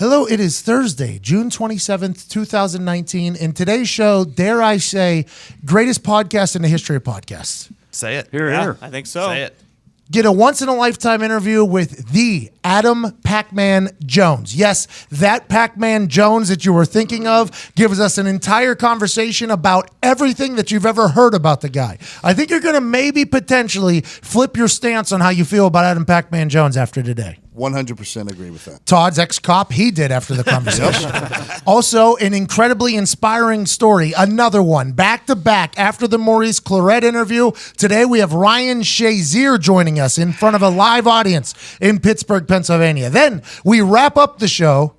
Hello, it is Thursday, June 27th, 2019. In today's show, dare I say, greatest podcast in the history of podcasts. Say it. Here. I think so. Say it. Get a once-in-a-lifetime interview with the Adam Pac-Man Jones. Yes, that Pac-Man Jones that you were thinking of gives us an entire conversation about everything that you've ever heard about the guy. I think you're going to maybe potentially flip your stance on how you feel about Adam Pac-Man Jones after today. 100% agree with that. Todd's ex-cop, he did after the conversation. Also, an incredibly inspiring story. Another one, back-to-back, after the Maurice Claret interview. Today, we have Ryan Shazier joining us in front of a live audience in Pittsburgh, Pennsylvania. Then, we wrap up the show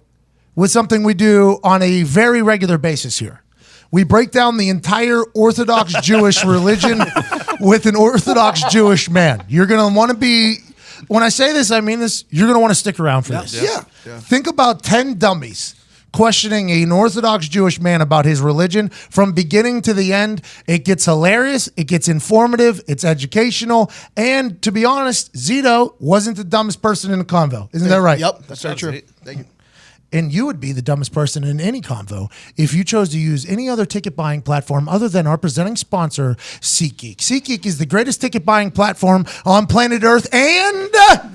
with something we do on a very regular basis here. We break down the entire Orthodox Jewish religion with an Orthodox Jewish man. You're going to want to be... When I say this, I mean this. You're going to want to stick around for this. Yeah. Think about 10 dummies questioning an Orthodox Jewish man about his religion from beginning to the end. It gets hilarious. It gets informative. It's educational. And to be honest, Zito wasn't the dumbest person in the convo. Isn't that right? Yep, that's very true. Thank you. And you would be the dumbest person in any convo if you chose to use any other ticket buying platform other than our presenting sponsor, SeatGeek. SeatGeek is the greatest ticket buying platform on planet Earth and the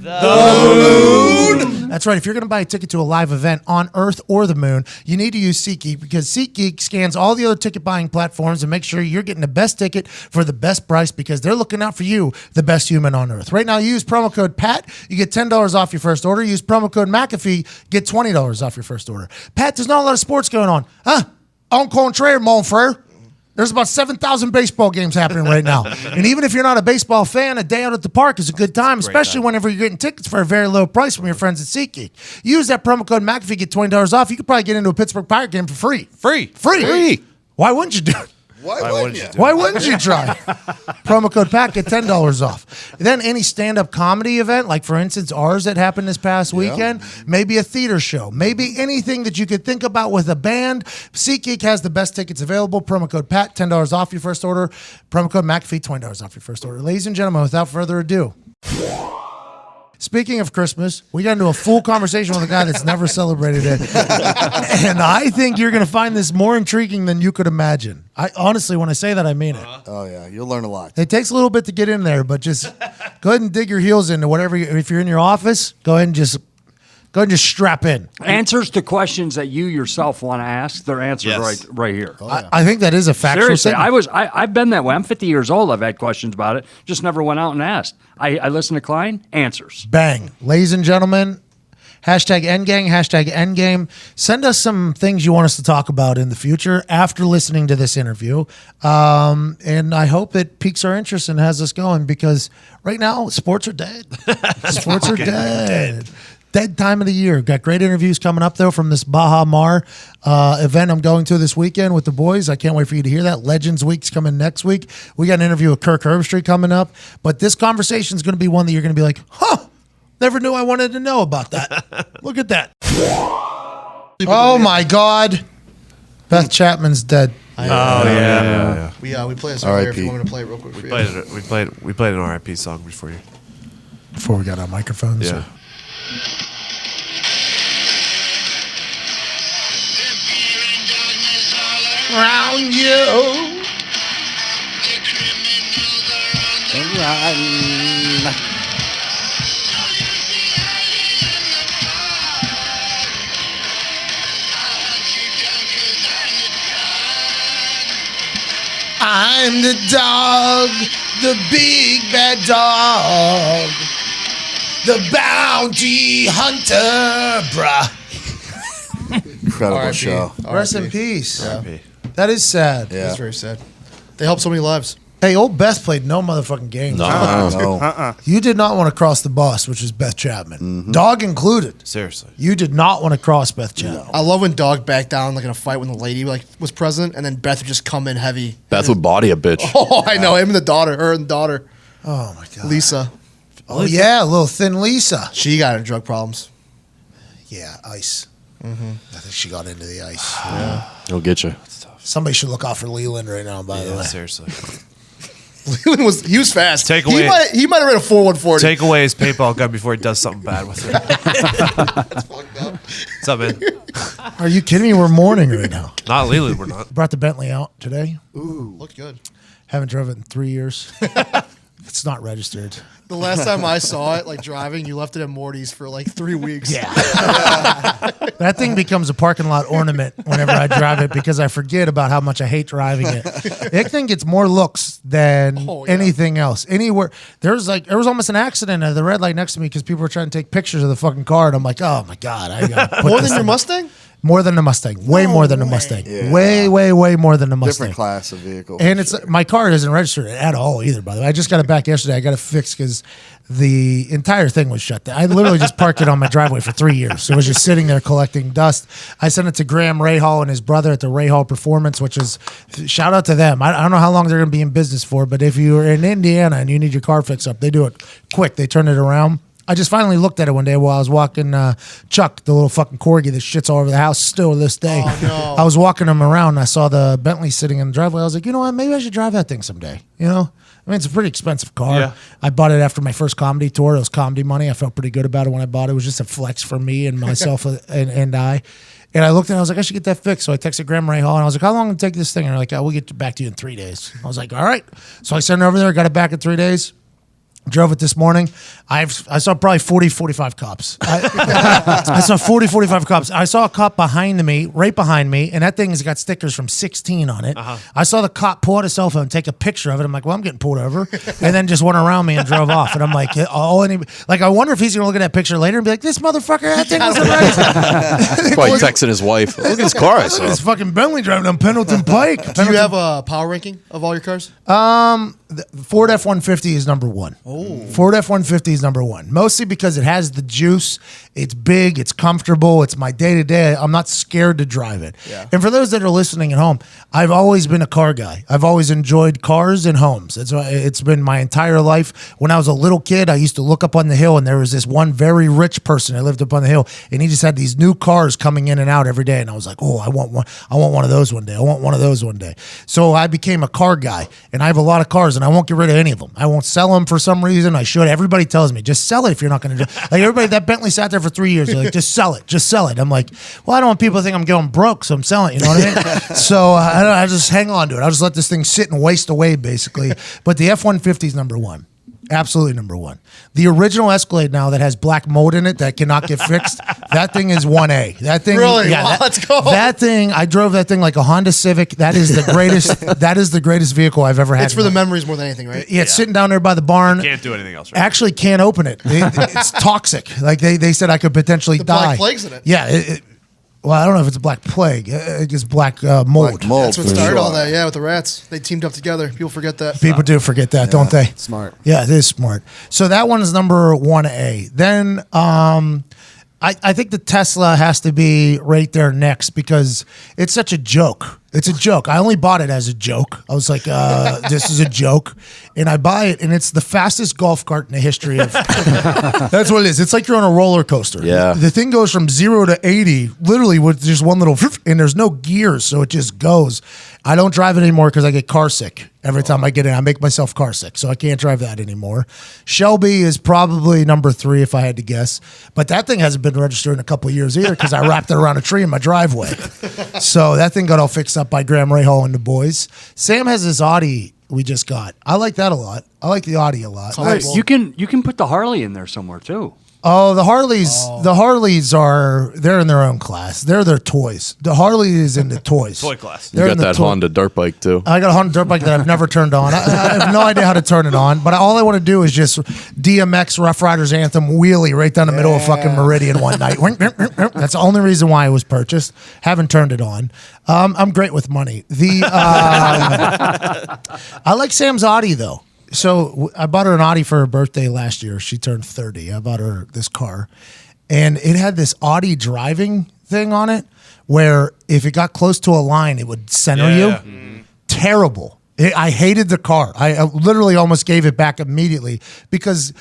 moon. That's right. If you're going to buy a ticket to a live event on Earth or the moon, you need to use SeatGeek because SeatGeek scans all the other ticket buying platforms and make sure you're getting the best ticket for the best price because they're looking out for you, the best human on Earth. Right now, use promo code PAT. You get $10 off your first order. Use promo code McAfee. Get $20 off your first order. Pat, there's not a lot of sports going on. En contraire, mon frere. There's about 7,000 baseball games happening right now. And even if you're not a baseball fan, a day out at the park is a good time, especially whenever you're getting tickets for a very low price from your friends at SeatGeek. Use that promo code McAfee, get $20 off. You could probably get into a Pittsburgh Pirate game for free. Free. Why wouldn't you do it? Why wouldn't you? Why wouldn't you try? Promo code PAT, get $10 off. Then any stand-up comedy event, like for instance ours that happened this past weekend, maybe a theater show, maybe anything that you could think about with a band, SeatGeek has the best tickets available. Promo code PAT, $10 off your first order. Promo code McAfee, $20 off your first order. Ladies and gentlemen, without further ado, speaking of Christmas, we got into a full conversation with a guy that's never celebrated it. And I think you're going to find this more intriguing than you could imagine. I honestly, when I say that, I mean it. Oh, yeah. You'll learn a lot. It takes a little bit to get in there, but just go ahead and dig your heels into whatever. If you're in your office, go ahead and just strap in. Answers to questions that you yourself want to ask, they're answered right here. Oh, yeah. I think that is a factual Seriously, statement. I've been that way. I'm 50 years old. I've had questions about it. Just never went out and asked. I listen to Klein, answers. Bang. Ladies and gentlemen, hashtag Endgang, hashtag Endgame. Send us some things you want us to talk about in the future after listening to this interview. And I hope it piques our interest and has us going because right now, sports are dead. Sports are dead. Dead time of the year. Got great interviews coming up, though, from this Baha Mar event I'm going to this weekend with the boys. I can't wait for you to hear that. Legends Week's coming next week. We got an interview with Kirk Herbstreit coming up. But this conversation is going to be one that you're going to be like, never knew I wanted to know about that. Look at that. Oh, my God. Beth Chapman's dead. Yeah. We play a song here if you R.I.P. want me to play it real quick for you. We played an R.I.P. song before you. Before we got our microphones. Yeah. Around you. I'm the dog, the big bad dog, the bounty hunter, bruh. Incredible R.I.P. show. Rest in R.I.P. peace. Yeah. That is sad. Yeah. It's very sad. They helped so many lives. Hey, old Beth played no motherfucking games. No. You did not want to cross the boss, which is Beth Chapman. Dog included. Seriously. You did not want to cross Beth Chapman. I love when Dog backed down like in a fight when the lady was present, and then Beth would just come in heavy. Beth would body a bitch. Oh, I know him and her and the daughter, Oh, my God. Lisa. Oh, yeah, little thin Lisa. She got into drug problems. Yeah, ice. I think she got into the ice. He'll get you. Somebody should look out for Leland right now, by the way. Seriously. Leland was fast. Take He away- might have ran a 4-1-40. Take away his paintball gun before he does something bad with it. That's fucked up. What's up, man? Are you kidding me? We're mourning right now. Not legally, we're not. Brought the Bentley out today. Looked good. Haven't driven it in 3 years. It's not registered. The last time I saw it, like driving, you left it at Morty's for like 3 weeks. Yeah. That thing becomes a parking lot ornament whenever I drive it because I forget about how much I hate driving it. That thing gets more looks than anything else. Anywhere there was almost an accident at the red light next to me because people were trying to take pictures of the fucking car, and I'm like, oh my god, I got More than your Mustang? More than the Mustang. Way more than the Mustang. Yeah. Way more than the Mustang. Different class of vehicle. And it's my car isn't registered at all either, by the way. I just got it back yesterday. I got it fixed because the entire thing was shut down. I literally just parked it on my driveway for 3 years. So it was just sitting there collecting dust. I sent it to Graham Rahal and his brother at the Rahal Performance, which is, shout out to them. I don't know how long they're going to be in business for, but if you're in Indiana and you need your car fixed up, they do it quick. They turn it around. I just finally looked at it one day while I was walking Chuck, the little fucking corgi that shits all over the house still to this day. Oh, no. I was walking him around and I saw the Bentley sitting in the driveway. I was like, you know what? Maybe I should drive that thing someday. You know? I mean, it's a pretty expensive car. Yeah. I bought it after my first comedy tour. It was comedy money. I felt pretty good about it when I bought it. It was just a flex for me and myself and I. And I looked and I was like, I should get that fixed. So I texted Graham Rahal and I was like, how long will it take this thing? And they're like, we'll get back to you in 3 days. I was like, all right. So I sent it over there, got it back in 3 days. Drove it this morning. I saw probably 40, 45 cops. I saw 40, 45 cops. I saw a cop behind me, right behind me, and that thing has got stickers from 16 on it. I saw the cop pull out a cell phone and take a picture of it. I'm like, well, I'm getting pulled over. And then just went around me and drove off. And I'm like, I wonder if he's going to look at that picture later and be like, this motherfucker, that thing wasn't right. Probably texting his wife. Look at this car I saw. This fucking Bentley driving down Pendleton Pike. Do you have a power ranking of all your cars? The Ford F-150 is number one. Ford F-150 is number one. Mostly because it has the juice. It's big. It's comfortable. It's my day-to-day. I'm not scared to drive it. Yeah. And for those that are listening at home, I've always been a car guy. I've always enjoyed cars and homes. It's been my entire life. When I was a little kid, I used to look up on the hill, and there was this one very rich person that lived up on the hill, and he just had these new cars coming in and out every day. And I was like, oh, I want one. I want one of those one day. I want one of those one day. So I became a car guy, and I have a lot of cars, and I won't get rid of any of them. I won't sell them for some reason. I should. Everybody tells me, just sell it if you're not going to do it. Like everybody, that Bentley sat there for 3 years. They're like, just sell it. Just sell it. I'm like, well, I don't want people to think I'm going broke, so I'm selling it. You know what I mean? So I just hang on to it. I'll just let this thing sit and waste away, basically. But the F-150 is number one. Absolutely number one. The original Escalade now that has black mold in it that cannot get fixed, that thing is 1A. That thing, Really? yeah, Wow, let's go. That thing, I drove that thing like a Honda Civic. That is the greatest. That is the greatest vehicle I've ever had. It's for the memories more than anything, right? Yeah, it's sitting down there by the barn. Can't do anything else, right? Actually, can't open it. It's toxic. Like they said, I could potentially die. Black plague's in it. Yeah. Well, I don't know if it's a black plague. It's black mold. Black mold. That's what for started sure. all that, yeah, with the rats. They teamed up together. People forget that. People do forget that, don't they? Smart. Yeah, it is smart. So that one is number 1A. Then I think the Tesla has to be right there next because it's such a joke. It's a joke. I only bought it as a joke. I was like, this is a joke. And I buy it, and it's the fastest golf cart in the history of... That's what it is. It's like you're on a roller coaster. Yeah. The thing goes from 0 to 80, literally with just one little... And there's no gears, so it just goes. I don't drive it anymore because I get car sick. Every time I get in, I make myself car sick, so I can't drive that anymore. Shelby is probably number 3 if I had to guess. But that thing hasn't been registered in a couple of years either because I wrapped it around a tree in my driveway. So that thing got all fixed up by Graham Rahal and the boys. Sam has this Audi we just got. I like that a lot. I like the Audi a lot. Right. You can put the Harley in there somewhere too. Oh, the Harleys they're in their own class. They're their toys. The Harley is in the toys. Toy class. You They're got in the that Honda dirt bike too. I got a Honda dirt bike that I've never turned on. I have no idea how to turn it on, but all I want to do is just DMX Rough Riders Anthem wheelie right down the middle of fucking Meridian one night. That's the only reason why it was purchased. Haven't turned it on. I'm great with money. I like Sam's Audi though. So I bought her an Audi for her birthday last year. She turned 30. I bought her this car, and it had this Audi driving thing on it where if it got close to a line, it would center you. Yeah. Terrible. I hated the car. I literally almost gave it back immediately because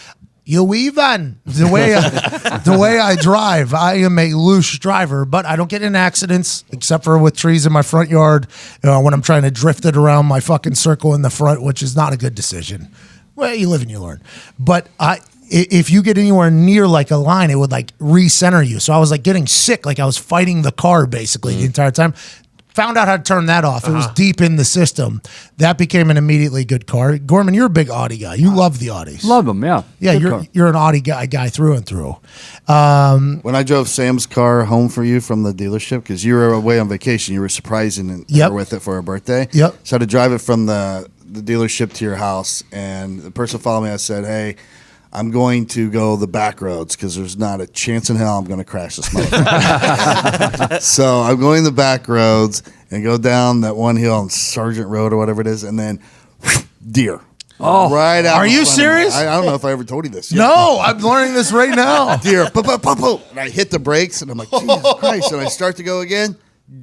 even the way I drive, I am a loose driver, but I don't get in accidents except for with trees in my front yard when I'm trying to drift it around my fucking circle in the front, which is not a good decision. Well, you live and you learn. But if you get anywhere near like a line, it would like recenter you. So I was like getting sick, like I was fighting the car basically the entire time. Found out how to turn that off. It was deep in the system. That became an immediately good car. Gorman, you're a big Audi guy. You love the Audis. Love them, yeah. Yeah, Good car. you're an Audi guy through and through. When I drove Sam's car home for you from the dealership, because you were away on vacation, you were surprising Yep. her with it for her birthday. Yep. So I had to drive it from the dealership to your house, and the person followed me. I said, "Hey, I'm going to go the back roads because there's not a chance in hell I'm going to crash this motherfucker." So I'm going the back roads and go down that one hill on Sargent Road or whatever it is, and then deer. Oh, right out. Are in you front of me. serious? I don't know if I ever told you this. No, I'm learning this right now. Deer. And I hit the brakes, and I'm like, Jesus Christ. And I start to go again.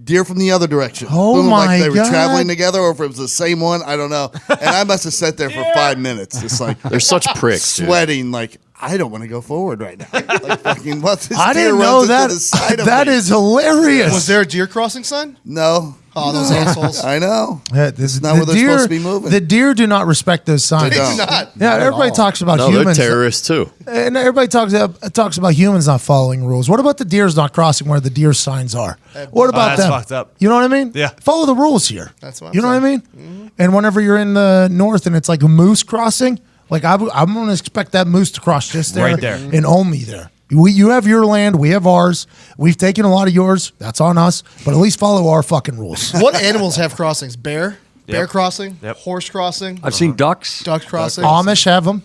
Deer from the other direction. Oh, Boom, my like they were God. traveling together, or if it was the same one, I don't know. And I must have sat there for 5 minutes, just like They're such pricks, dude. sweating, like I don't want to go forward right now. Like fucking what? This I deer didn't runs know into that. the side of That me. is hilarious. Was there a deer crossing sign? No. Oh, those assholes. I know. Yeah, this is not where they're supposed to be moving. The deer do not respect those signs. They They don't. do not. Yeah, Not at everybody all. talks about No, they're humans, terrorists too. and everybody talks about humans not following rules. What about the deers not crossing where the deer signs are? What about that's them? fucked up. You know what I mean? Yeah. Follow the rules here. That's what I'm you know what I saying. mean. And whenever you're in the north and it's like a moose crossing, like I'm going to expect that moose to cross just there, Right there. and only there. You have your land, we have ours. We've taken a lot of yours. That's on us. But at least follow our fucking rules. What animals have crossings? Bear? Bear Yep. crossing? Yep. Horse crossing? I've seen ducks. Duck crossing? Amish have them.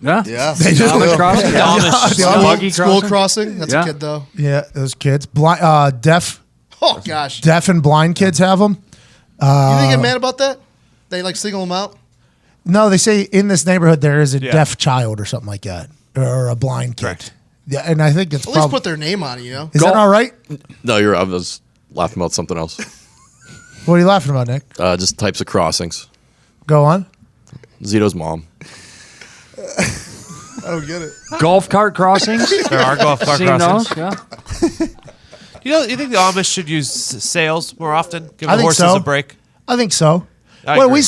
Yeah. Yeah. They do. Amish crossing. The Amish. The School, Buggy school crossing? crossing? That's Yeah. a kid, though. Yeah, those kids. Blind, deaf Oh, gosh. deaf and blind kids have them. You didn't get mad about that? They, like, single them out? No, they say in this neighborhood there is a Yeah. deaf child or something like that, or a blind kid. Correct. Yeah, and I think it's At least probably. put their name on it, you know? Is that all right? No, I was laughing about something else. What are you laughing about, Nick? Just types of crossings. Go on. Zito's mom. I don't get it. Golf cart crossings. There are golf cart Seen crossings. those? Yeah. You think the Amish should use sails more often? Give I the think horses so. a break. I think so. I Well, agree. we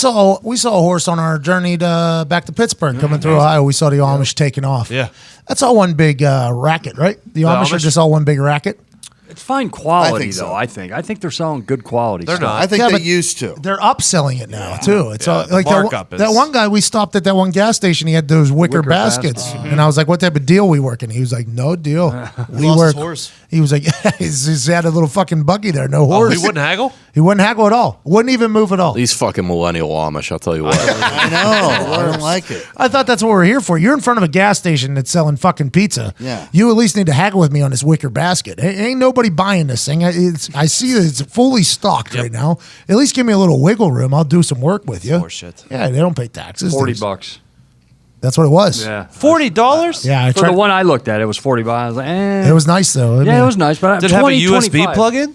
saw a horse on our journey back to Pittsburgh coming through Ohio. We saw the Amish taking off. Yeah. That's all one big racket, right? The Amish are Amish? just all one big racket. It's fine quality, so. though, I think they're selling good quality They're stuff. not. I think Yeah, they but- used to. They're upselling it now too. It's Yeah, all, like the markup that is- one guy we stopped at that one gas station. He had those wicker baskets, and I was like, "What type of deal we working?" He was like, "No deal. We lost his work." horse. He was like, "He's had a little fucking buggy there, no Oh, horse." he wouldn't haggle? He wouldn't haggle at all. Wouldn't even move at all. These fucking millennial Amish, I'll tell you what. I know. I don't like it. I thought that's what we're here for. You're in front of a gas station that's selling fucking pizza. Yeah. You at least need to haggle with me on this wicker basket. Ain't nobody buying this thing. I see that it's fully stocked right now. At least give me a little wiggle room. I'll do some work with you. Horseshit. Yeah, they don't pay taxes. $40. That's what it was. Yeah. $40? Yeah, I For tried. the one I looked at, it was $40. I was like, eh. It was nice though. Yeah, it was nice, but Did it have a 20, USB 25. plug-in?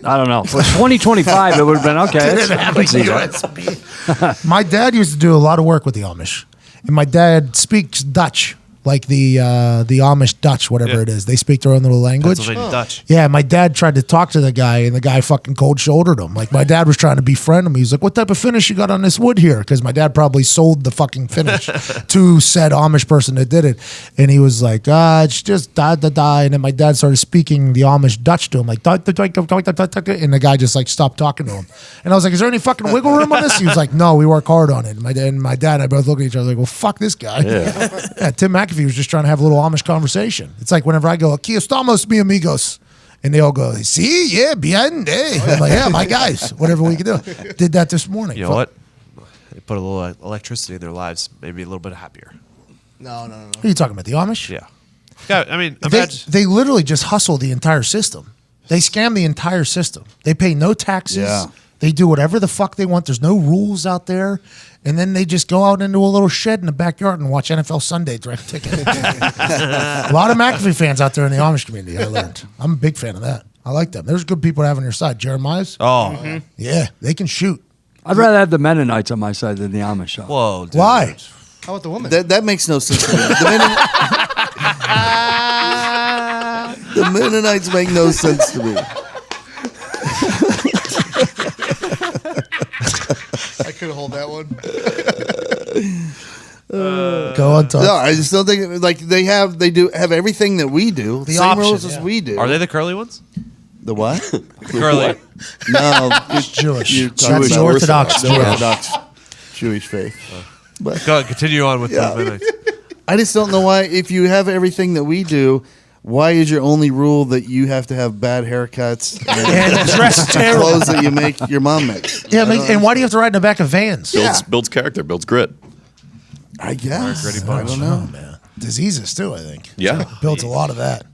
I don't know. For 2025, it would have been okay. I can see that. My dad used to do a lot of work with the Amish, and my dad speaks Dutch, like the Amish Dutch, whatever Yeah. it is. They speak their own little language. Pennsylvania Dutch. Yeah, my dad tried to talk to the guy, and the guy fucking cold shouldered him. Like my dad was trying to befriend him. He was like, "What type of finish you got on this wood here?" Because my dad probably sold the fucking finish to said Amish person that did it, and he was like, "It's just da da da." And then my dad started speaking the Amish Dutch to him, like da da da da da da da da, and the guy just like stopped talking to him. And I was like, "Is there any fucking wiggle room on this?" He was like, "No, we work hard on it." And my dad and I both looked at each other like, "Well, fuck this guy." Yeah, Tim McAfee was just trying to have a little Amish conversation. It's like whenever I go, "Aquí estamos, mi amigos," and they all go, "Sí, yeah, bien, eh." I'm like, "Yeah, my guys, whatever we can do." Did that this morning. You know what? They put a little electricity in their lives, maybe a little bit happier. No. What are you talking about? The Amish? Yeah. Yeah, I mean, They, imagine. they literally just hustle the entire system. They scam the entire system. They pay no taxes. Yeah. They do whatever the fuck they want. There's no rules out there. And then they just go out into a little shed in the backyard and watch NFL Sunday direct ticket. A lot of McAfee fans out there in the Amish community, I learned. I'm a big fan of that. I like them. There's good people to have on your side. Jeremiah's? Oh. Yeah, they can shoot. I'd rather have the Mennonites on my side than the Amish. Though. Whoa, dude. Why? How about the woman? That makes no sense to me. The Mennonites make no sense to me. I couldn't hold that one. Go on, Todd. No, I just don't think like they do have everything that we do. The Same option, rules as yeah. we do. Are they the curly ones? the what? Curly. No, It's Jewish. You're That's talking the about Orthodox the Jew. Orthodox Jewish faith. But Go on, continue on with Yeah. the Mennonites. I just don't know why, if you have everything that we do, why is your only rule that you have to have bad haircuts And dress terrible. clothes that you make your mom makes? Yeah, and why do you have to ride in the back of vans? Builds character, builds grit. I guess. Gritty I bunch. don't know. Man. Diseases too, I think. Yeah. Builds a lot of that.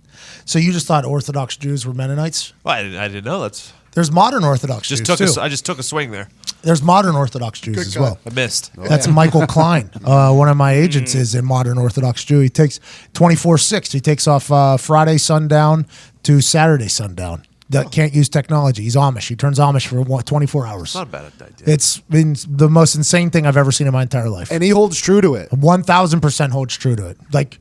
So you just thought Orthodox Jews were Mennonites? Well, I didn't know. That's There's modern Orthodox just Jews took. too. I just took a swing there. There's modern Orthodox Jews as well. I missed. That's Michael Klein. One of my agents is a modern Orthodox Jew. He takes 24/6. He takes off Friday sundown to Saturday sundown. That can't use technology. He's Amish. He turns Amish for 24 hours. Not a bad idea. It's been the most insane thing I've ever seen in my entire life. And he holds true to it. 1,000% holds true to it. Like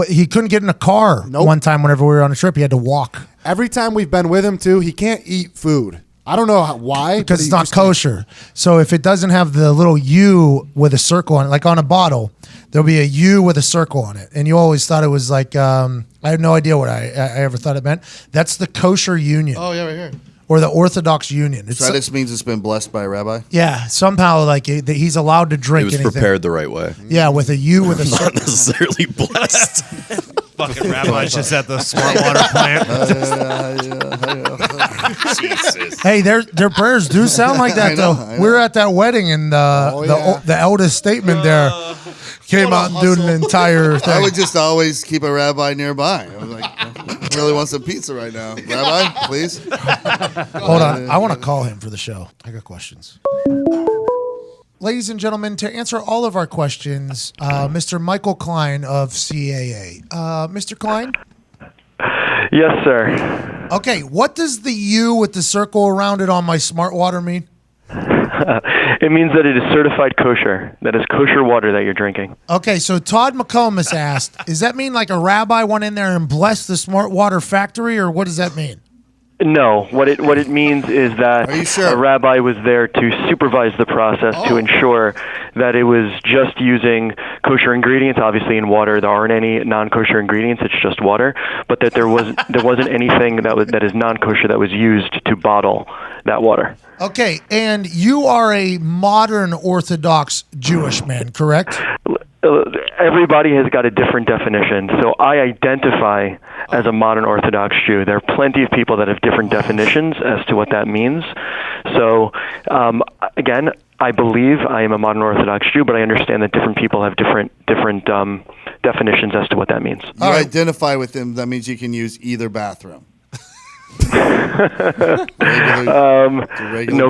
he couldn't get in a car one time whenever we were on a trip. He had to walk Every time we've been with him, too, he can't eat food. I don't know why. because but it's he not just can't. kosher. So if it doesn't have the little U with a circle on it, like on a bottle, there'll be a U with a circle on it. And you always thought it was like, I had no idea what I ever thought it meant. That's the kosher union Oh, yeah, right here. or the Orthodox union. It's So that just means it's been blessed by a rabbi? yeah, somehow like he's allowed to It drink was anything. prepared the right way. Yeah, with a U with a Not circle. necessarily blessed. Fucking rabbis just at the smart water plant. Hey, their prayers do sound like that I know, though. I know. We were at that wedding and the eldest statement there came out and did an entire I thing. would just always keep a rabbi nearby. I was like, I really want some pizza right now. Rabbi, please. Hold on, I want to call him for the show. I got questions. Ladies and gentlemen, to answer all of our questions, Mr. Michael Klein of CAA. Mr. Klein? Yes, sir. Okay, what does the U with the circle around it on my smart water mean? It means that it is certified kosher. That is kosher water that you're drinking. Okay, so Todd McComas asked, does that mean like a rabbi went in there and blessed the smart water factory, or what does that mean? No, what it means is that Are you sure? a rabbi was there to supervise the process to ensure that it was just using kosher ingredients. Obviously, in water there aren't any non-kosher ingredients; it's just water. But that there wasn't anything that is non-kosher that was used to bottle that water. Okay, and you are a modern Orthodox Jewish man, correct? Everybody has got a different definition. So I identify as a modern Orthodox Jew. There are plenty of people that have different definitions as to what that means. So again, I believe I am a modern Orthodox Jew, but I understand that different people have different definitions as to what that means. You identify with them, that means you can use either bathroom. No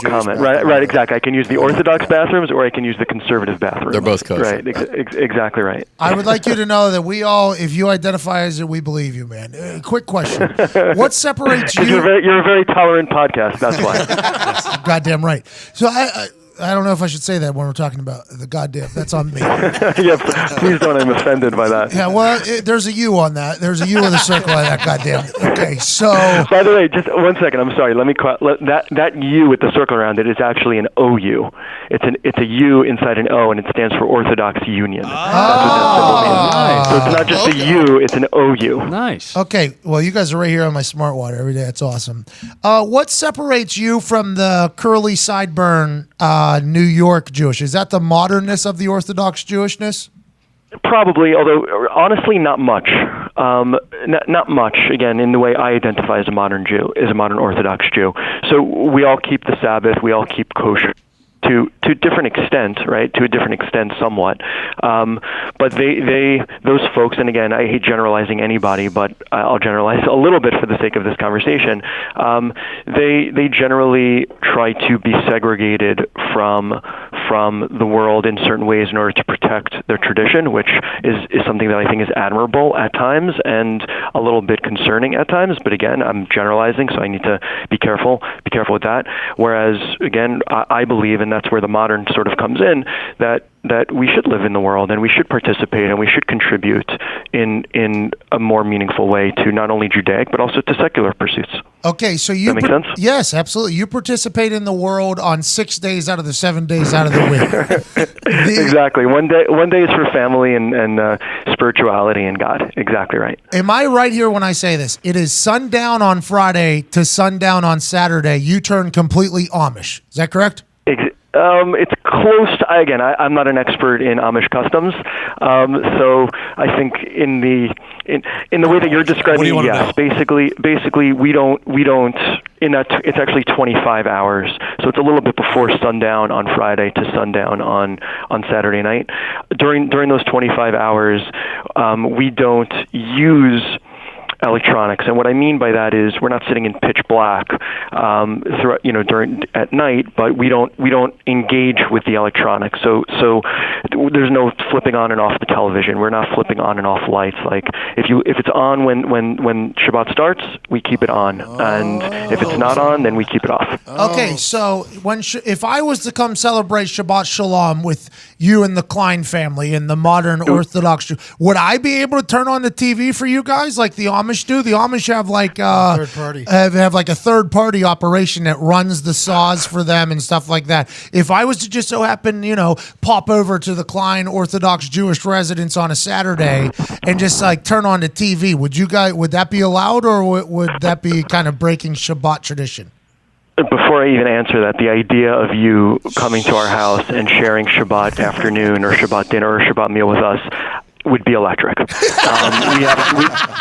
comment. Right, exactly. I can use the Orthodox bathrooms or I can use the conservative bathrooms. They're both kosher. Right, exactly right. I would like you to know that we all, if you identify as it, we believe you, man. Quick question. What separates you? You're a very tolerant podcast, that's why. Goddamn right. So I don't know if I should say that when we're talking about the goddamn. That's on me. Yeah, please don't. I'm offended by that. Yeah, well, there's a U on that. There's a U with a circle on that. Goddamn. Okay, so By the way, just 1 second. I'm sorry. Let me that U with the circle around it is actually an OU. It's a U inside an O, and it stands for Orthodox Union. That's what that symbol means. So it's not just a U; it's an OU. Nice. okay, well, you guys are right here on my smart water every day. That's awesome. What separates you from the curly sideburn New York Jewish? Is that the modernness of the Orthodox Jewishness? Probably, although honestly, not much. Not much. Again, in the way I identify as a modern Jew, as a modern Orthodox Jew. So we all keep the Sabbath. We all keep kosher. To a different extent, right? To a different extent, somewhat. But those folks, and again, I hate generalizing anybody, but I'll generalize a little bit for the sake of this conversation. They generally try to be segregated from the world in certain ways in order to protect their tradition, which is something that I think is admirable at times and a little bit concerning at times. But again, I'm generalizing, so I need to be careful with that. Whereas, again, I believe, and that's where the modern sort of comes in, that that we should live in the world and we should participate and we should contribute in a more meaningful way to not only Judaic but also to secular pursuits. Okay, so you That make sense? Yes, absolutely. You participate in the world on 6 days out of the 7 days out of the week. Exactly. One day is for family and spirituality and God. Exactly right. Am I right here when I say this? It is sundown on Friday to sundown on Saturday. You turn completely Amish. Is that correct? It's close to, again, I'm not an expert in Amish customs, so I think in the way that you're describing it, yes, basically we don't in that it's actually 25 hours, so it's a little bit before sundown on Friday to sundown on Saturday night. During those 25 hours, we don't use electronics, and what I mean by that is we're not sitting in pitch black during at night, but we don't engage with the electronics. So there's no flipping on and off the television. We're not flipping on and off lights. Like if it's on when Shabbat starts, we keep it on, and if it's not on, then we keep it off. Okay, so if I was to come celebrate Shabbat Shalom with you and the Klein family and the Modern Orthodox Jew, would I be able to turn on the TV for you guys like the Amish do? The Amish have like third party. Have like a third party operation that runs the saws for them and stuff like that. If I was to just so happen, pop over to the Klein Orthodox Jewish residence on a Saturday and just like turn on the TV, would that be allowed, or would that be kind of breaking Shabbat tradition? Before I even answer that, the idea of you coming to our house and sharing Shabbat afternoon or Shabbat dinner or Shabbat meal with us would be electric.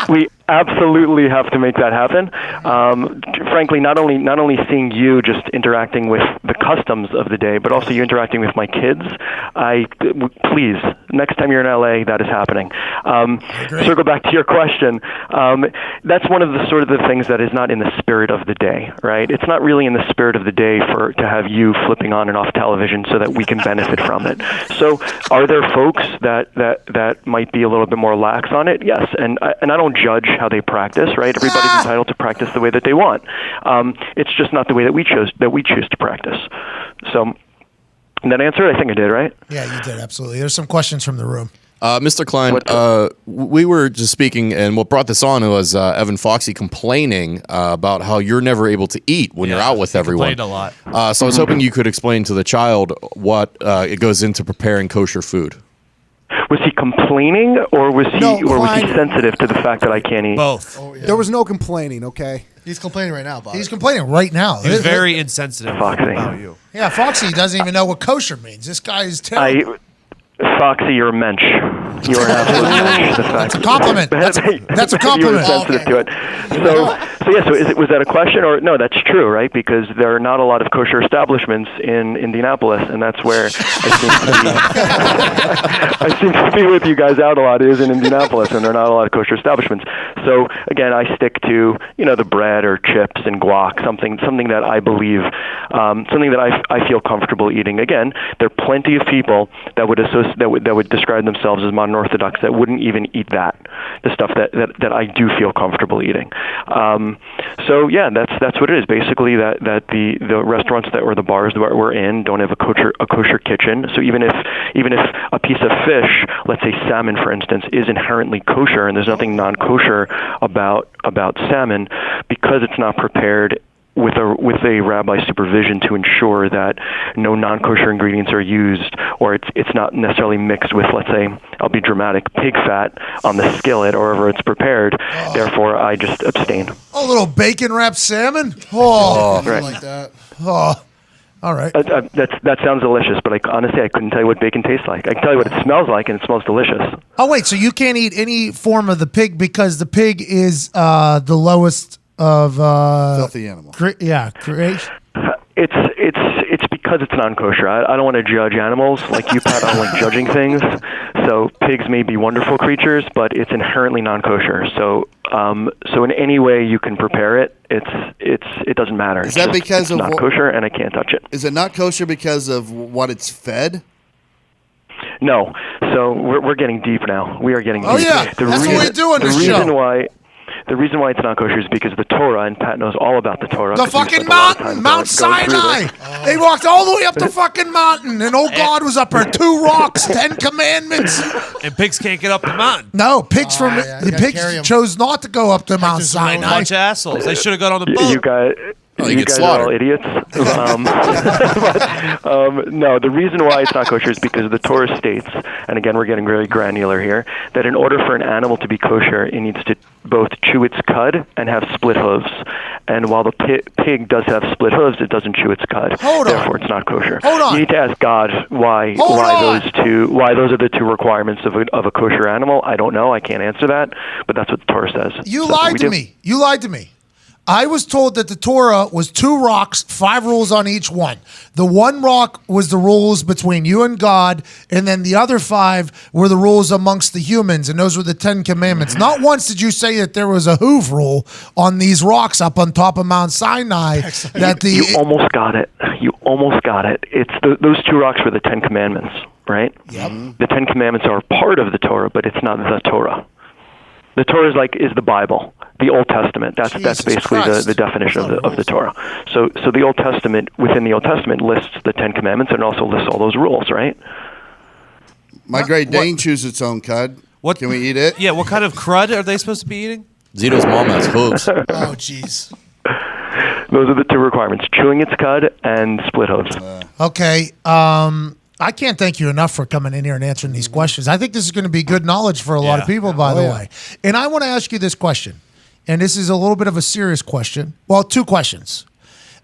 We absolutely have to make that happen. Frankly, not only seeing you just interacting with the customs of the day, but also you interacting with my kids. Please, next time you're in LA, that is happening. Circle back to your question. That's one of the things that is not in the spirit of the day, right? It's not really in the spirit of the day to have you flipping on and off television so that we can benefit from it. So, are there folks that might be a little bit more lax on it? Yes, and I don't judge how they practice, right? Everybody's entitled to practice the way that they want. It's just not the way that we choose to practice. So, that answer, I think I did, right? Yeah, you did, absolutely. There's some questions from the room. Mr. Klein, we were just speaking, and what brought this on was Evan Foxy complaining about how you're never able to eat when you're out with everyone. Complained a lot. So I was hoping you could explain to the child what it goes into preparing kosher food. Was he complaining, or was he sensitive to the fact that I can't eat? Both. Oh, yeah. There was no complaining, okay? He's complaining right now about He's it. complaining right now. He was very insensitive Foxy. about you. Yeah, Foxy doesn't even know what kosher means. This guy is terrible. Foxy, you're a mensch. You're an absolute mensch. That's a compliment. That's a compliment. You were sensitive to it. So was that a question, or no? That's true, right? Because there are not a lot of kosher establishments in Indianapolis, and that's where I seem to be with you guys out a lot. Is in Indianapolis, and there are not a lot of kosher establishments. So again, I stick to the bread or chips and guac, something that I believe, something that I feel comfortable eating. Again, there are plenty of people that would describe themselves as modern Orthodox that wouldn't even eat the stuff that I do feel comfortable eating. So yeah, that's what it is. Basically, that the restaurants or the bars that we're in don't have a kosher kitchen. So even if a piece of fish, let's say salmon, for instance, is inherently kosher, and there's nothing non-kosher about salmon, because it's not prepared with a rabbi's supervision to ensure that no non-kosher ingredients are used, or it's not necessarily mixed with, let's say, I'll be dramatic, pig fat on the skillet or wherever it's prepared. Therefore, I just abstain. A little bacon wrapped salmon. Oh, right. Like that. Oh, all right. That sounds delicious, but honestly, I couldn't tell you what bacon tastes like. I can tell you what it smells like, and it smells delicious. Oh wait, so you can't eat any form of the pig because the pig is the lowest of Filthy animal. Creation. It's because it's non-kosher. I don't want to judge animals like you, Pat. I don't like judging things. So pigs may be wonderful creatures, but it's inherently non-kosher. So in any way you can prepare it, it doesn't matter. Is that because it's of not kosher, and I can't touch it? Is it not kosher because of what it's fed? No. So we're getting deep now. We are getting deep. Oh yeah, that's what we do on this show. The reason why it's not kosher is because the Torah, and Pat knows all about the Torah. The 'cause we fucking spent a lot of mountain, time Mount going through Sinai. this. They walked all the way up the fucking mountain, and old God was up there. 2 rocks, 10 commandments. And pigs can't get up the mountain. No, pigs from yeah, you the gotta pigs carry 'em. chose not to go up to Mount Texas Road. Sinai. Bunch of assholes. They should have gone on the boat. You guys, you you get guys are all slaughtered. idiots. No, the reason why it's not kosher is because the Torah states, and again, we're getting really granular here, that in order for an animal to be kosher, it needs to both chew its cud and have split hooves. And while the pig does have split hooves, it doesn't chew its cud. Hold on. Therefore, it's not kosher. Hold on. You need to ask God why those are the 2 requirements of a kosher animal. I don't know. I can't answer that, but that's what the Torah says. You So that's what lied we to do. me. You lied to me. I was told that the Torah was 2 rocks, 5 rules on each one. The 1 rock was the rules between you and God, and then the other 5 were the rules amongst the humans, and those were the 10 commandments. Not once did you say that there was a hoof rule on these rocks up on top of Mount Sinai. You almost got it. You almost got it. It's those 2 rocks were the 10 commandments, right? Yep. The 10 commandments are part of the Torah, but it's not the Torah. The Torah is the Bible, the Old Testament. That's Jesus basically Christ. the definition of the Torah. So the Old Testament, within the Old Testament, lists the 10 commandments and also lists all those rules, right? My Great Dane chews its own cud. What- Can we eat it? Yeah, what kind of crud are they supposed to be eating? Zito's mom has hooves. Oh, jeez. Those are the 2 requirements: chewing its cud and split hooves. Okay. I can't thank you enough for coming in here and answering these questions. I think this is going to be good knowledge for a lot of Yeah. people, by the way. And I want to ask you this question. And this is a little bit of a serious question. Well, 2 questions.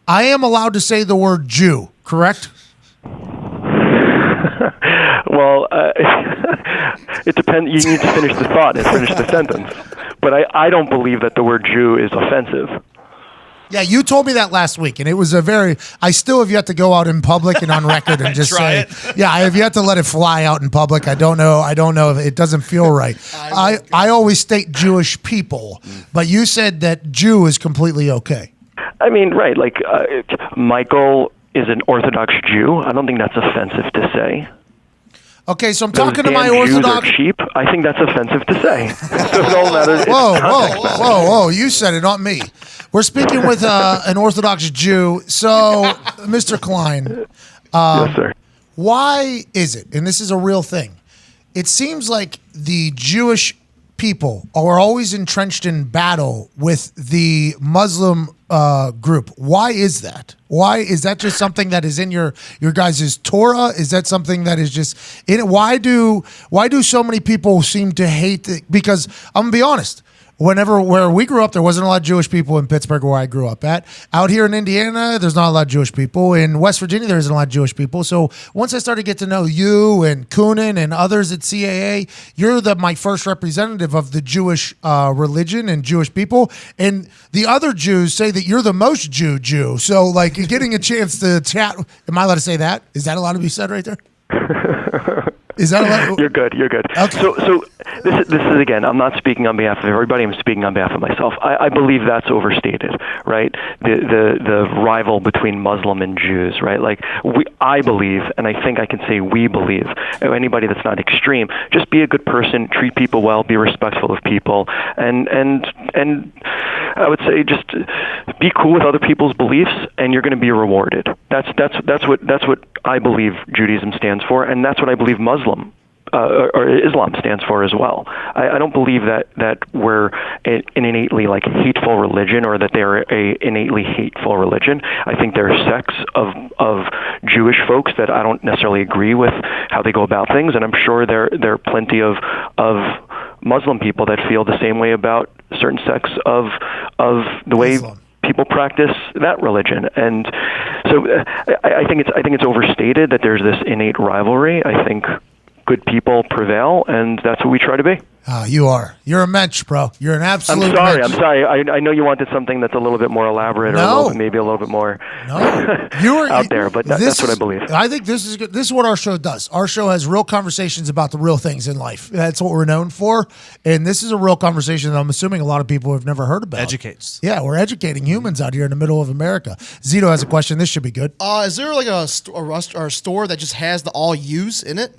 I am allowed to say the word Jew, correct? Well, it depends. You need to finish the thought and finish the sentence. But I don't believe that the word Jew is offensive. Yeah, you told me that last week, and it was I still have yet to go out in public and on record and just Try say, yeah, I have yet to let it fly out in public. I don't know if it doesn't feel right. I always state Jewish people, but you said that Jew is completely okay. I mean, right, like Michael is an Orthodox Jew. I don't think that's offensive to say. Okay, so I'm Those talking to my damn Jews Orthodox. are cheap. I think that's offensive to say. So it all matters. Whoa! You said it, not me. We're speaking with an Orthodox Jew. So, Mr. Klein, Yes, sir. why is it? And this is a real thing. It seems like the Jewish people are always entrenched in battle with the Muslim group. Why is that? Why is that just something that is in your guys' Torah? Is that something that is just in it? Why do so many people seem to hate it? Because I'm gonna be honest. Where we grew up, there wasn't a lot of Jewish people in Pittsburgh where I grew up at. Out here in Indiana, there's not a lot of Jewish people. In West Virginia, there isn't a lot of Jewish people. So once I started to get to know you and Kunin and others at CAA, you're my first representative of the Jewish religion and Jewish people. And the other Jews say that you're the most Jew. So like getting a chance to chat. Am I allowed to say that? Is that allowed to be said right there? Is that allowed? You're good. Okay. So this is again. I'm not speaking on behalf of everybody. I'm speaking on behalf of myself. I believe that's overstated, right? The rival between Muslim and Jews, right? Like I believe, and I think I can say we believe. Anybody that's not extreme, just be a good person, treat people well, be respectful of people, and I would say just be cool with other people's beliefs, and you're going to be rewarded. That's what I believe Judaism stands for, and that's what I believe Muslim or Islam stands for as well. I don't believe that we're an innately like hateful religion, or that they're a innately hateful religion. I think there are sects of Jewish folks that I don't necessarily agree with how they go about things, and I'm sure there are plenty of Muslim people that feel the same way about certain sects of the way Islam. People practice that religion, and so I think it's overstated that there's this innate rivalry. I think good people prevail, and that's what we try to be. You're a mensch, bro. You're an absolute I'm mensch. sorry. I know you wanted something that's a little bit more elaborate, or maybe a little bit more out there, but that's what I believe. I think this is good. This is what our show does. Our show has real conversations about the real things in life. That's what we're known for, and this is a real conversation that I'm assuming a lot of people have never heard about. Educates. Yeah, we're educating humans out here in the middle of America. Zito has a question. This should be good. Is there like a store that just has the all use in it?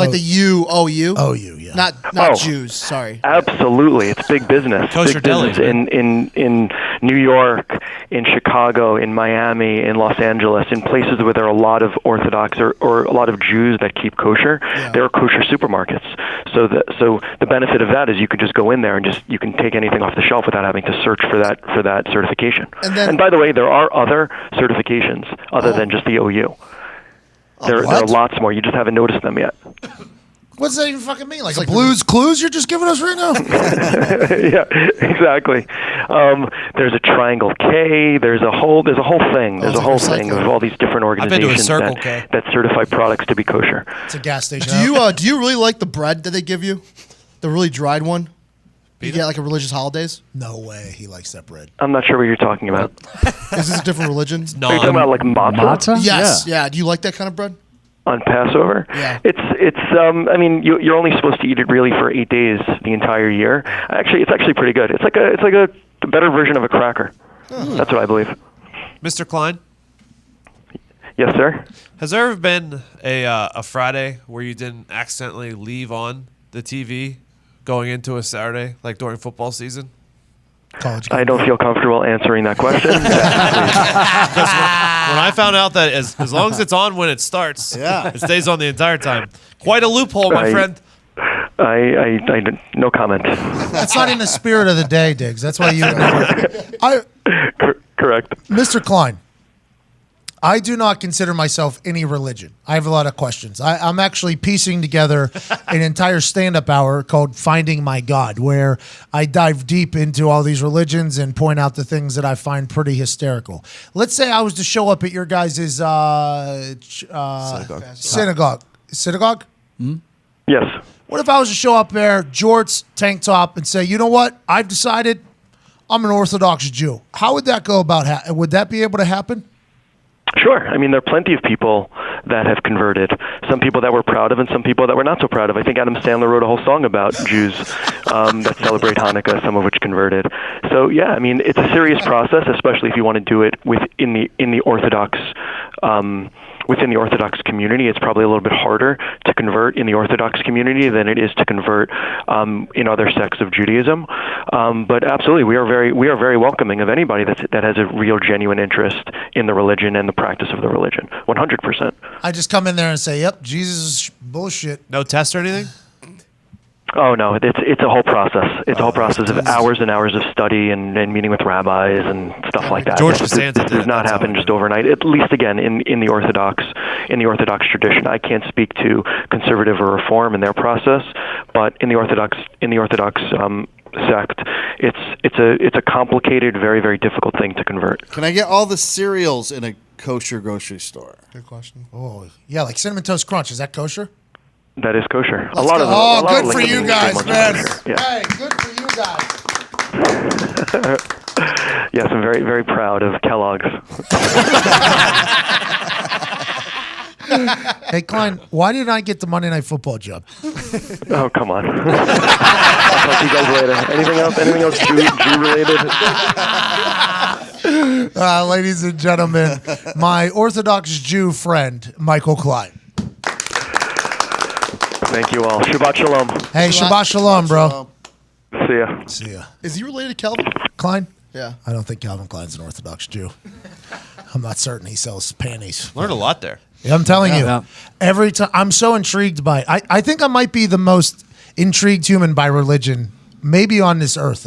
Like the U-O-U? OU, yeah. Not Oh. Jews, sorry. Absolutely, it's big business. Kosher Big deli, business in New York, in Chicago, in Miami, in Los Angeles, in places where there are a lot of Orthodox or a lot of Jews that keep kosher. There are kosher supermarkets. So the benefit of that is you can just go in there and you can take anything off the shelf without having to search for that certification. And by the way, there are other certifications other than just the OU. There are lots more. You just haven't noticed them yet. What's that even fucking mean? Like a Blues Clues you're just giving us right now? Yeah, exactly. There's a Triangle K. There's a whole thing. There's a whole thing of all these different been to a organizations Circle K. that certify products to be kosher. It's a gas station. Do you really like the bread that they give you? The really dried one? You get like a religious holidays? No way he likes that bread. I'm not sure what you're talking about. Is this a different religion? Are you talking about like matzah? Yes. Yeah. Do you like that kind of bread? On Passover? Yeah. It's I mean you're only supposed to eat it really for 8 days the entire year. Actually, it's actually pretty good. It's like a better version of a cracker. That's what I believe. Mr. Klein, Yes, sir. has there ever been a Friday where you didn't accidentally leave on the TV going into a Saturday, like during football season? College. I don't feel comfortable answering that question. When I found out that as long as it's on when it starts, it stays on the entire time. Quite a loophole, my friend. I no comment. That's not in the spirit of the day, Diggs. That's why you. Correct. Mr. Klein, I do not consider myself any religion. I have a lot of questions. I'm actually piecing together an entire stand-up hour called Finding My God, where I dive deep into all these religions and point out the things that I find pretty hysterical. Let's say I was to show up at your guys' synagogue. Synagogue? Yes. What if I was to show up there, jorts, tank top, and say, you know what? I've decided I'm an Orthodox Jew. How would that go about? Would that be able to happen? Sure. I mean, there are plenty of people that have converted. Some people that were proud of and some people that were not so proud of. I think Adam Sandler wrote a whole song about Jews that celebrate Hanukkah, some of which converted. So, yeah, I mean, it's a serious process, especially if you want to do it in the Orthodox within the Orthodox community. It's probably a little bit harder to convert in the Orthodox community than it is to convert in other sects of Judaism. But absolutely, we are very welcoming of anybody that has a real, genuine interest in the religion and the practice of the religion. 100%. I just come in there and say, "Yep, Jesus is bullshit." No test or anything? Oh no, it's a whole process. It's a whole process of hours and hours of study and meeting with rabbis and stuff like that. George This Costanza does not happen just overnight. At least again in the Orthodox tradition. I can't speak to conservative or reform in their process, but in the Orthodox sect, it's a complicated, very, very difficult thing to convert. Can I get all the cereals in a kosher grocery store? Good question. Oh, yeah, like Cinnamon Toast Crunch. Is that kosher? That is kosher. Let's a lot go. of Oh, a lot good of for Lincoln you and guys, Kmart man. is kosher. Yeah. Hey, good for you guys. Yes, I'm very, very proud of Kellogg's. Hey, Klein, why didn't I get the Monday Night Football job? Oh, come on. I'll talk to you guys later. Anything else Jew related? Ladies and gentlemen, my Orthodox Jew friend, Michael Klein. Thank you all. Shabbat shalom. Hey, Shabbat Shalom, bro. See ya. See ya. Is he related to Calvin? Klein? Yeah. I don't think Calvin Klein's an Orthodox Jew. I'm not certain he sells panties. Learned a lot there. Yeah, I'm telling you. Yeah. Every time, I'm so intrigued by it. I think I might be the most intrigued human by religion, maybe on this earth.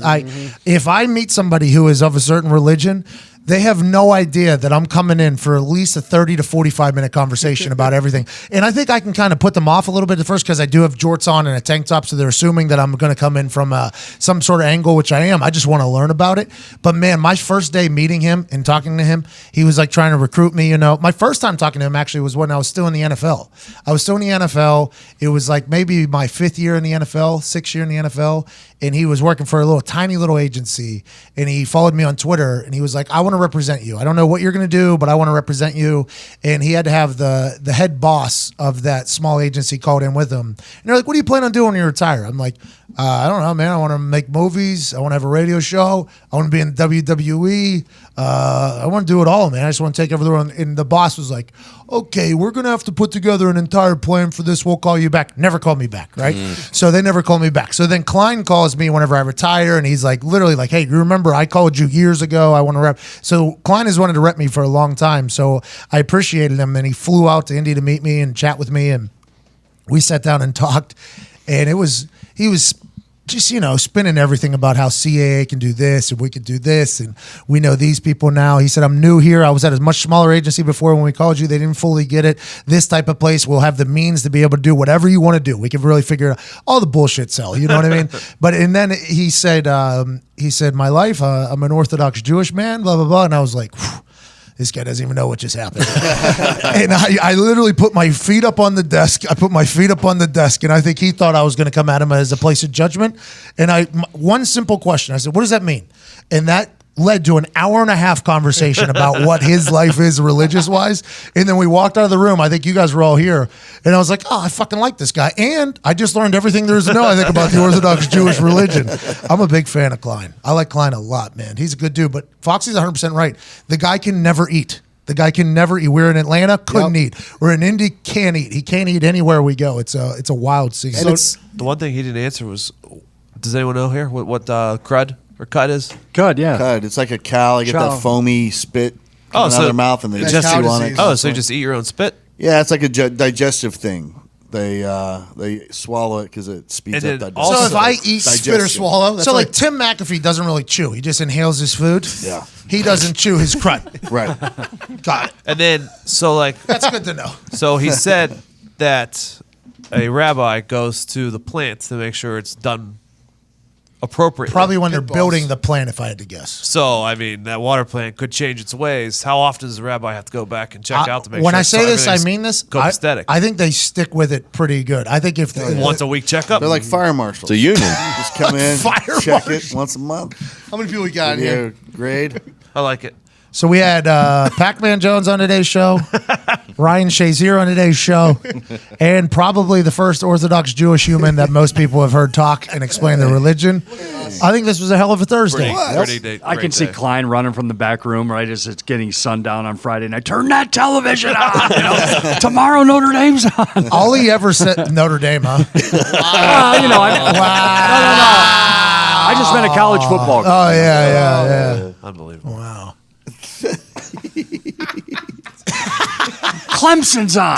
If I meet somebody who is of a certain religion, they have no idea that I'm coming in for at least a 30 to 45 minute conversation about everything. And I think I can kind of put them off a little bit at first because I do have jorts on and a tank top. So they're assuming that I'm going to come in from some sort of angle, which I am. I just want to learn about it. But man, my first day meeting him and talking to him, he was like trying to recruit me. You know, my first time talking to him actually was when I was still in the NFL. I was still in the NFL. It was like maybe my 5th year in the NFL, 6th year in the NFL. And he was working for a tiny little agency. And he followed me on Twitter and he was like, I want to represent you. I don't know what you're going to do, but I want to represent you. And he had to have the head boss of that small agency called in with him. And they're like, what do you plan on doing when you retire? I'm like, I don't know, man. I want to make movies. I want to have a radio show. I want to be in WWE. I want to do it all, man. I just want to take everyone. And the boss was like, okay, we're going to have to put together an entire plan for this. We'll call you back. Never called me back, right? So they never called me back. So then Klein calls me whenever I retire, and he's like, literally like, hey, you remember I called you years ago. I want to rep. So Klein has wanted to rep me for a long time. So I appreciated him, and he flew out to Indy to meet me and chat with me, and we sat down and talked, and he was just, spinning everything about how CAA can do this and we can do this and we know these people now. He said, I'm new here. I was at a much smaller agency before when we called you. They didn't fully get it. This type of place will have the means to be able to do whatever you want to do. We can really figure out all the bullshit sell. You know what I mean? And then he said, my life, I'm an Orthodox Jewish man, blah, blah, blah. And I was like, whew. This guy doesn't even know what just happened. And I literally put my feet up on the desk. And I think he thought I was going to come at him as a place of judgment. And one simple question. I said, what does that mean? And that led to an hour and a half conversation about what his life is religious-wise. And then we walked out of the room. I think you guys were all here. And I was like, oh, I fucking like this guy. And I just learned everything there is to know, I think, about the Orthodox Jewish religion. I'm a big fan of Klein. I like Klein a lot, man. He's a good dude. But Foxy's 100% right. The guy can never eat. We're in Atlanta, couldn't eat. We're in Indy, can't eat. He can't eat anywhere we go. It's a wild scene. So the one thing he didn't answer was, does anyone know here what crud or cut is? Cud, yeah. Cud. It's like a cow. They get Chow. that foamy spit coming out of their mouth, and they just chew on it. Oh, so you just eat your own spit? Yeah, it's like a digestive thing. They swallow it because it speeds up digestion. So if I eat Spit or swallow. That's So like Tim McAfee doesn't really chew. He just inhales his food. Yeah. He doesn't chew his crud. Right. Got it. And then, That's good to know. so he said that a rabbi goes to the plant to make sure it's done appropriately. Probably when they're Pit building bulls. the plant, if I had to guess. So, I mean, that water plant could change its ways. How often does the rabbi have to go back and check out to make when sure I say this, I everything's mean this. copacetic? I think they stick with it pretty good. I think if they Once a week checkup? They're like fire marshals. It's a union. Just come in, Fire check marshal. it once a month. How many people we got in here? Yeah, grade. I like it. So we had Pac-Man Jones on today's show, Ryan Shazier on today's show, and probably the first Orthodox Jewish human that most people have heard talk and explain their religion. I think this was a hell of a Thursday. I can see Klein running from the back room right as it's getting sundown on Friday night. Turn that television on. Tomorrow Notre Dame's on. All he ever said, Notre Dame, huh? I just meant a college football game. Oh, yeah. Unbelievable. Wow. Clemson's on.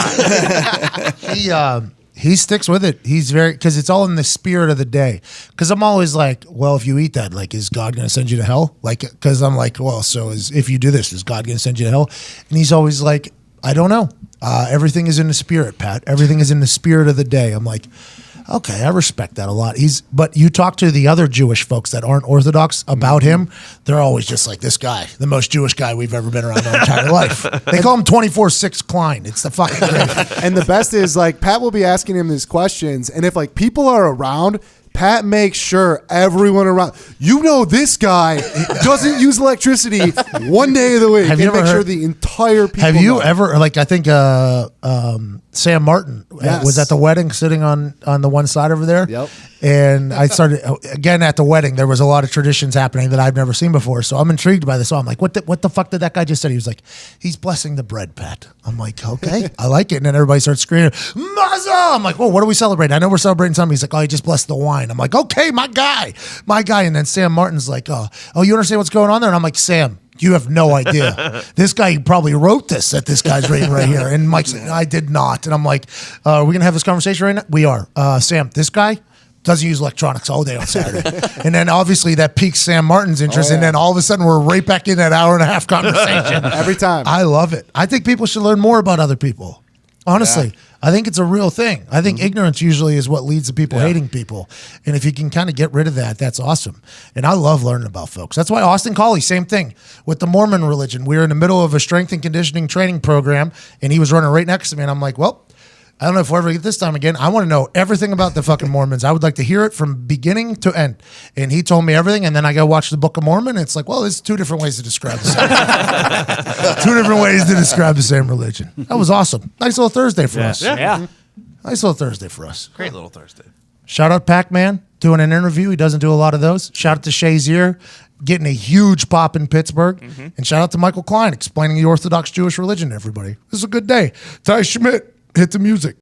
He sticks with it. He's because it's all in the spirit of the day. Because I'm always like, well, if you eat that, like, is God going to send you to hell? Like, because I'm like, well, if you do this, is God going to send you to hell? And he's always like, I don't know. Everything is in the spirit, Pat. Everything is in the spirit of the day. I'm like, okay, I respect that a lot. But you talk to the other Jewish folks that aren't Orthodox about him, they're always just like, this guy, the most Jewish guy we've ever been around our entire life. They call him 24/6 Klein. It's the fucking great. And the best is, like, Pat will be asking him these questions, and if, like, people are around, Pat makes sure everyone around, this guy doesn't use electricity one day of the week. Have you ever make sure heard- the entire people Have you know. ever, like, I think Sam Martin was at the wedding sitting on the one side over there. Yep. And I started, again, at the wedding, there was a lot of traditions happening that I've never seen before. So I'm intrigued by this. So I'm like, what the fuck did that guy just say? He was like, he's blessing the bread, Pat. I'm like, okay, I like it. And then everybody starts screaming, Mazel! I'm like, well, what are we celebrating? I know we're celebrating something. He's like, oh, he just blessed the wine. I'm like, okay, my guy. And then Sam Martin's like, oh, you understand what's going on there? And I'm like, Sam, you have no idea. This guy probably wrote this that this guy's reading right here. And Mike's like, I did not. And I'm like, are we going to have this conversation right now? We are. Sam, this guy doesn't use electronics all day on Saturday. And then obviously that piques Sam Martin's interest. And then all of a sudden we're right back in that hour and a half conversation. Every time. I love it. I think people should learn more about other people. Honestly, I think it's a real thing. I think ignorance usually is what leads to people hating people. And if you can kind of get rid of that, that's awesome. And I love learning about folks. That's why Austin Colley, same thing with the Mormon religion. We were in the middle of a strength and conditioning training program, and he was running right next to me. And I'm like, well, I don't know if we'll ever get this time again. I want to know everything about the fucking Mormons. I would like to hear it from beginning to end. And he told me everything, and then I go watch the Book of Mormon. And it's like, well, there's two different ways to describe the same. Two different ways to describe the same religion. That was awesome. Nice little Thursday for us. Yeah. Nice little Thursday for us. Great little Thursday. Shout out Pac-Man doing an interview. He doesn't do a lot of those. Shout out to Shazier getting a huge pop in Pittsburgh. And shout out to Michael Klein explaining the Orthodox Jewish religion to everybody. This is a good day. Ty Schmidt, hit the music.